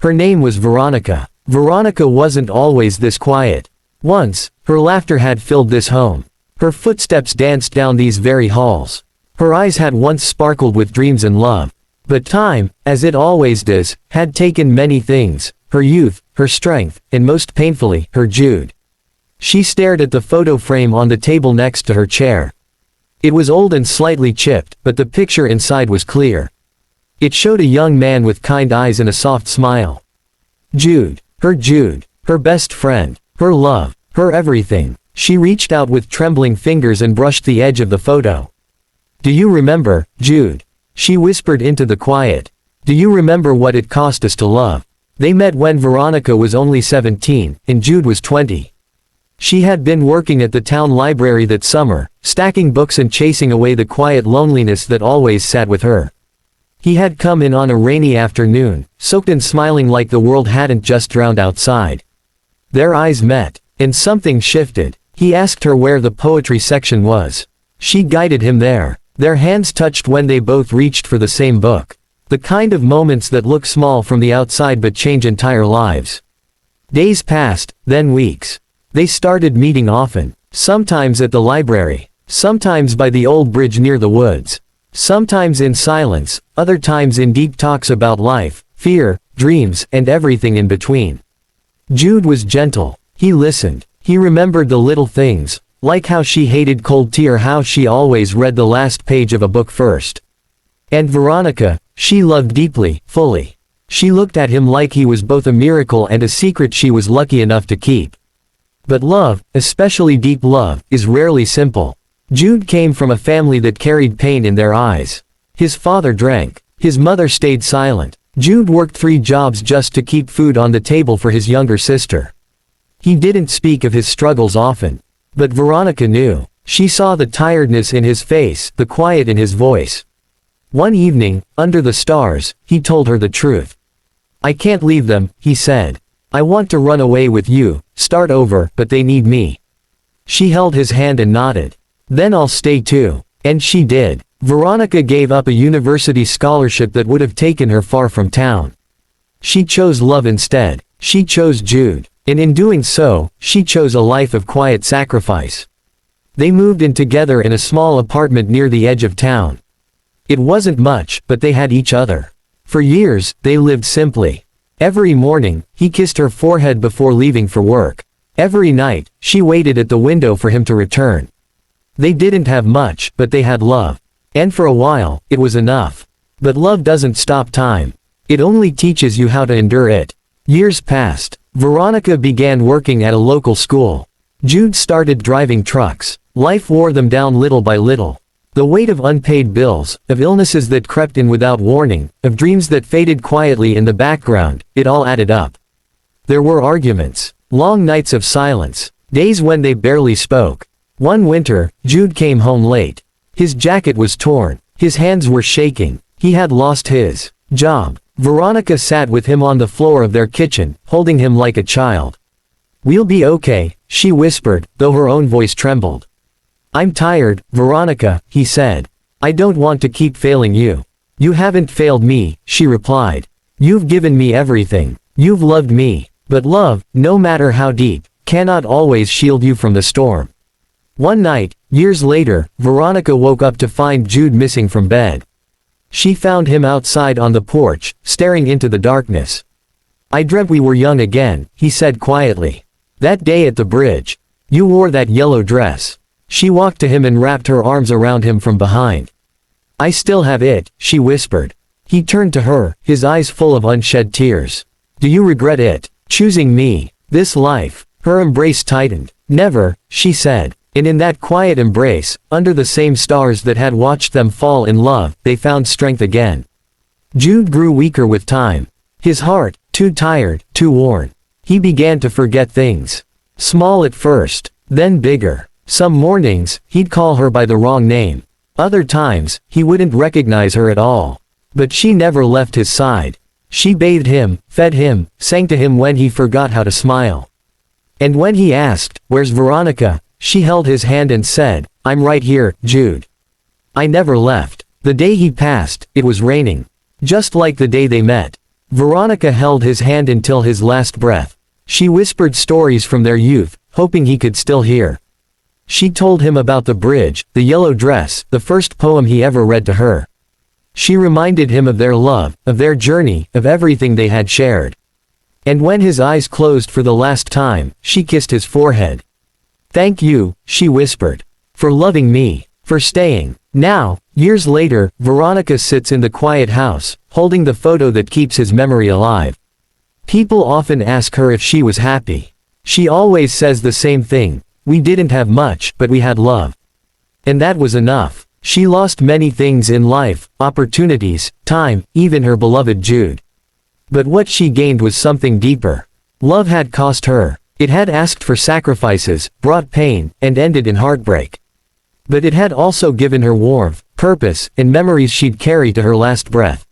Her name was Veronica. Veronica wasn't always this quiet. Once, her laughter had filled this home. Her footsteps danced down these very halls. Her eyes had once sparkled with dreams and love. But time, as it always does, had taken many things, her youth, her strength, and most painfully, her Jude. She stared at the photo frame on the table next to her chair. It was old and slightly chipped, but the picture inside was clear. It showed a young man with kind eyes and a soft smile. Jude, her best friend, her love, her everything. She reached out with trembling fingers and brushed the edge of the photo. "Do you remember, Jude?" she whispered into the quiet. "Do you remember what it cost us to love?" They met when Veronica was only 17, and Jude was 20. She had been working at the town library that summer, stacking books and chasing away the quiet loneliness that always sat with her. He had come in on a rainy afternoon, soaked and smiling like the world hadn't just drowned outside. Their eyes met, and something shifted. He asked her where the poetry section was. She guided him there. Their hands touched when they both reached for the same book. The kind of moments that look small from the outside but change entire lives. Days passed, then weeks. They started meeting often, sometimes at the library, sometimes by the old bridge near the woods. Sometimes in silence, other times in deep talks about life, fear, dreams, and everything in between. Jude was gentle. He listened. He remembered the little things, like how she hated cold tea or how she always read the last page of a book first. And Veronica, she loved deeply, fully. She looked at him like he was both a miracle and a secret she was lucky enough to keep. But love, especially deep love, is rarely simple. Jude came from a family that carried pain in their eyes. His father drank. His mother stayed silent. Jude worked 3 jobs just to keep food on the table for his younger sister. He didn't speak of his struggles often. But Veronica knew. She saw the tiredness in his face, the quiet in his voice. One evening, under the stars, he told her the truth. "I can't leave them," he said. "I want to run away with you, start over, but they need me." She held his hand and nodded. "Then I'll stay too." And she did. Veronica gave up a university scholarship that would have taken her far from town. She chose love instead. She chose Jude. And in doing so, she chose a life of quiet sacrifice. They moved in together in a small apartment near the edge of town. It wasn't much, but they had each other. For years, they lived simply. Every morning, he kissed her forehead before leaving for work. Every night, she waited at the window for him to return. They didn't have much, but they had love. And for a while, it was enough. But love doesn't stop time. It only teaches you how to endure it. Years passed. Veronica began working at a local school. Jude started driving trucks. Life wore them down little by little. The weight of unpaid bills, of illnesses that crept in without warning, of dreams that faded quietly in the background, it all added up. There were arguments. Long nights of silence. Days when they barely spoke. One winter, Jude came home late. His jacket was torn. His hands were shaking. He had lost his job. Veronica sat with him on the floor of their kitchen, holding him like a child. "We'll be okay," she whispered, though her own voice trembled. "I'm tired, Veronica," he said. "I don't want to keep failing you." "You haven't failed me," she replied. "You've given me everything. You've loved me. But love, no matter how deep, cannot always shield you from the storm." One night, years later, Veronica woke up to find Jude missing from bed. She found him outside on the porch, staring into the darkness. "I dreamt we were young again," he said quietly. "That day at the bridge. You wore that yellow dress." She walked to him and wrapped her arms around him from behind. "I still have it," she whispered. He turned to her, his eyes full of unshed tears. "Do you regret it? Choosing me? This life?" Her embrace tightened. "Never," she said. And in that quiet embrace, under the same stars that had watched them fall in love, they found strength again. Jude grew weaker with time. His heart, too tired, too worn. He began to forget things. Small at first, then bigger. Some mornings, he'd call her by the wrong name. Other times, he wouldn't recognize her at all. But she never left his side. She bathed him, fed him, sang to him when he forgot how to smile. And when he asked, "Where's Veronica?" she held his hand and said, "I'm right here, Jude." I never left. The day he passed, it was raining. Just like the day they met. Veronica held his hand until his last breath. She whispered stories from their youth, hoping he could still hear. She told him about the bridge, the yellow dress, the first poem he ever read to her. She reminded him of their love, of their journey, of everything they had shared. And when his eyes closed for the last time, she kissed his forehead. "Thank you," she whispered. "For loving me. For staying." Now, years later, Veronica sits in the quiet house, holding the photo that keeps his memory alive. People often ask her if she was happy. She always says the same thing: "We didn't have much, but we had love." And that was enough. She lost many things in life, opportunities, time, even her beloved Jude. But what she gained was something deeper. Love had cost her. It had asked for sacrifices, brought pain, and ended in heartbreak. But it had also given her warmth, purpose, and memories she'd carry to her last breath.